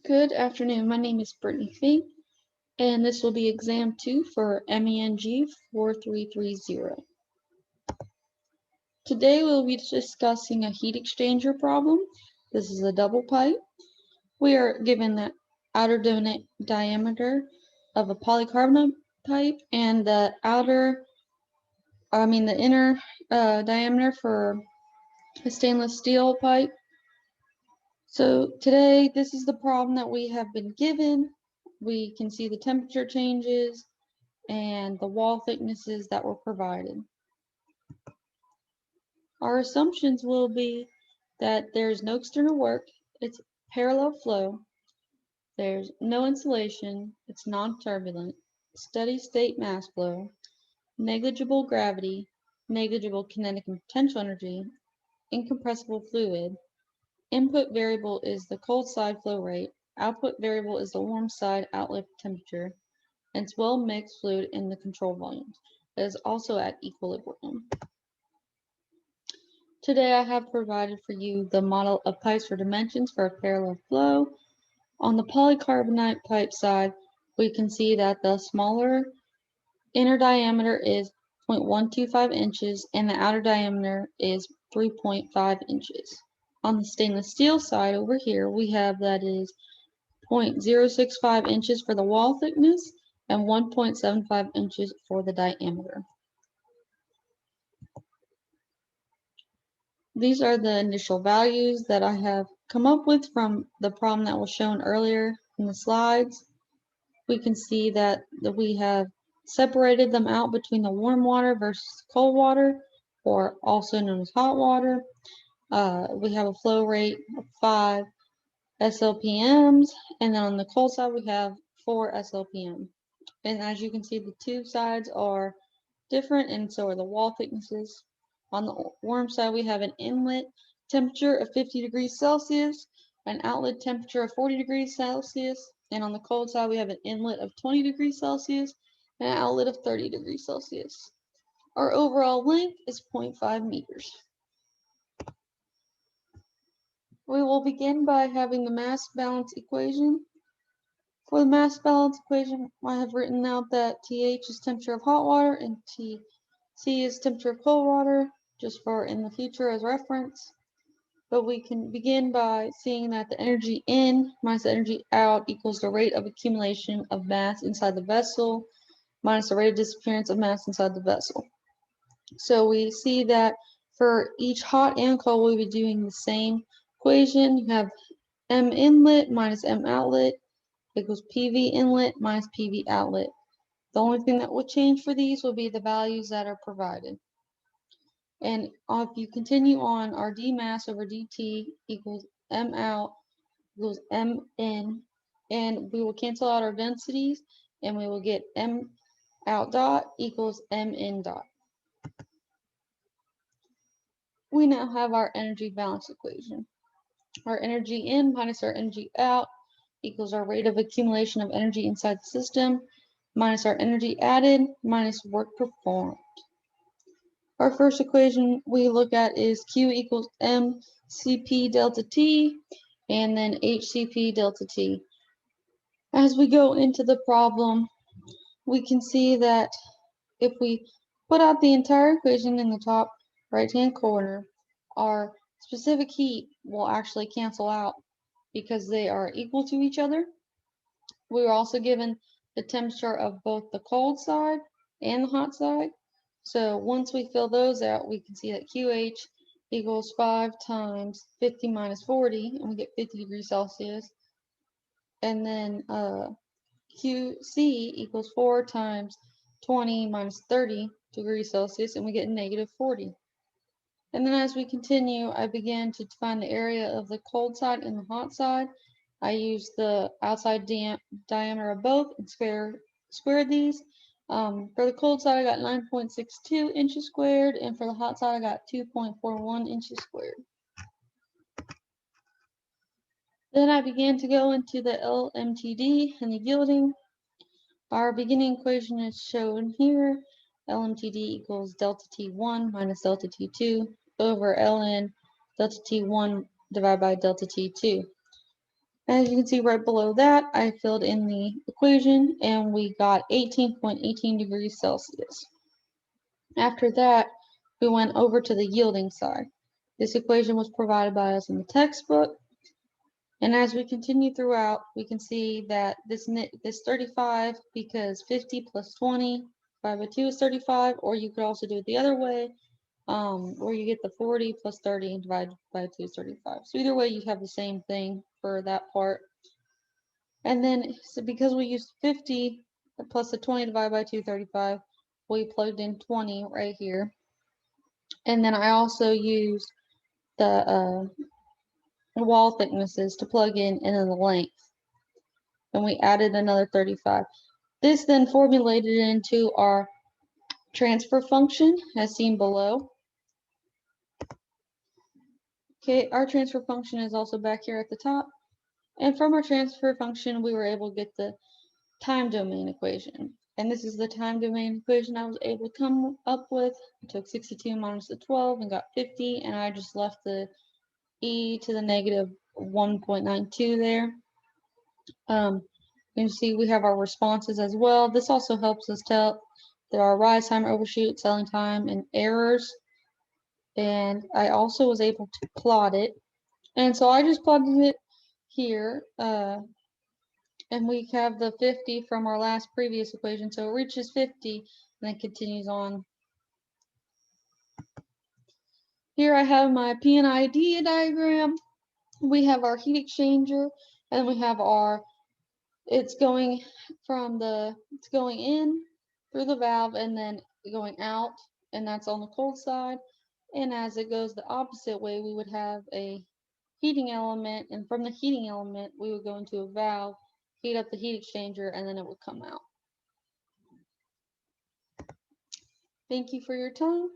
Good afternoon. My name is Brittany Fink, and this will be exam 2 for MENG 4330. Today we'll be discussing a heat exchanger problem. This is a double pipe. We are given the outer diameter of a polycarbonate pipe and the inner diameter for a stainless steel pipe. So today, this is the problem that we have been given. We can see the temperature changes and the wall thicknesses that were provided. Our assumptions will be that there's no external work, it's parallel flow, there's no insulation, it's non-turbulent, steady state mass flow, negligible gravity, negligible kinetic and potential energy, incompressible fluid. Input variable is the cold side flow rate, output variable is the warm side outlet temperature, and it's well mixed fluid in the control volumes. It is also at equilibrium. Today I have provided for you the model of pipes for dimensions for a parallel flow. On the polycarbonate pipe side, we can see that the smaller inner diameter is 0.125 inches and the outer diameter is 3.5 inches. On the stainless steel side over here, we have that is 0.065 inches for the wall thickness and 1.75 inches for the diameter. These are the initial values that I have come up with from the problem that was shown earlier in the slides. We can see that we have separated them out between the warm water versus cold water, or also known as hot water. We have a flow rate of 5 SLPMs, and then on the cold side we have 4 SLPM. And as you can see, the two sides are different, and so are the wall thicknesses. On the warm side, we have an inlet temperature of 50 degrees Celsius, an outlet temperature of 40 degrees Celsius, and on the cold side, we have an inlet of 20 degrees Celsius and an outlet of 30 degrees Celsius. Our overall length is 0.5 meters. We will begin by having the mass balance equation. For the mass balance equation, I have written out that TH is temperature of hot water and TC is temperature of cold water, just for in the future as reference. But we can begin by seeing that the energy in minus the energy out equals the rate of accumulation of mass inside the vessel minus the rate of disappearance of mass inside the vessel. So we see that for each hot and cold, we'll be doing the same equation. You have M inlet minus M outlet equals PV inlet minus PV outlet. The only thing that will change for these will be the values that are provided. And if you continue on, our d mass over dt equals M out equals M in, and we will cancel out our densities, and we will get M out dot equals M in dot. We now have our energy balance equation. Our energy in minus our energy out equals our rate of accumulation of energy inside the system minus our energy added minus work performed. Our first equation we look at is Q equals mCp delta T and then HCp delta T. As we go into the problem, we can see that if we put out the entire equation in the top right-hand corner, our specific heat will actually cancel out because they are equal to each other. We were also given the temperature of both the cold side and the hot side. So once we fill those out, we can see that QH equals 5 times 50 minus 40, and we get 50 degrees Celsius. And then QC equals 4 times 20 minus 30 degrees Celsius, and we get negative 40. And then as we continue, I began to find the area of the cold side and the hot side. I used the outside diameter of both and squared these. For the cold side, I got 9.62 inches squared, and for the hot side, I got 2.41 inches squared. Then I began to go into the LMTD and the yielding. Our beginning equation is shown here. LMTD equals delta T1 minus delta T2 over ln delta T1 divided by delta T2. As you can see right below that, I filled in the equation and we got 18.18 degrees Celsius. After that, we went over to the yielding side. This equation was provided by us in the textbook. And as we continue throughout, we can see that this 35, because 50 plus 20 divided by 2 is 35, or you could also do it the other way, where you get the 40 plus 30 divided by 2 is 35. So either way, you have the same thing for that part. And then, so because we used 50 plus the 20 divided by 2, 35, we plugged in 20 right here. And then I also used the wall thicknesses to plug in and then the length. And we added another 35. This then formulated into our transfer function as seen below. Okay, our transfer function is also back here at the top. And from our transfer function, we were able to get the time domain equation. And this is the time domain equation I was able to come up with. I took 62 minus the 12 and got 50, and I just left the e to the negative 1.92 there. You can see we have our responses as well. This also helps us tell there are rise time, overshoot, selling time, and errors. And I also was able to plot it. And so I just plotted it here. And we have the 50 from our last previous equation. So it reaches 50 and then continues on. Here I have my P&ID diagram. We have our heat exchanger, and we have our, it's going in through the valve and then going out, and that's on the cold side. And as it goes the opposite way, we would have a heating element, and from the heating element, we would go into a valve, heat up the heat exchanger, and then it would come out. Thank you for your time.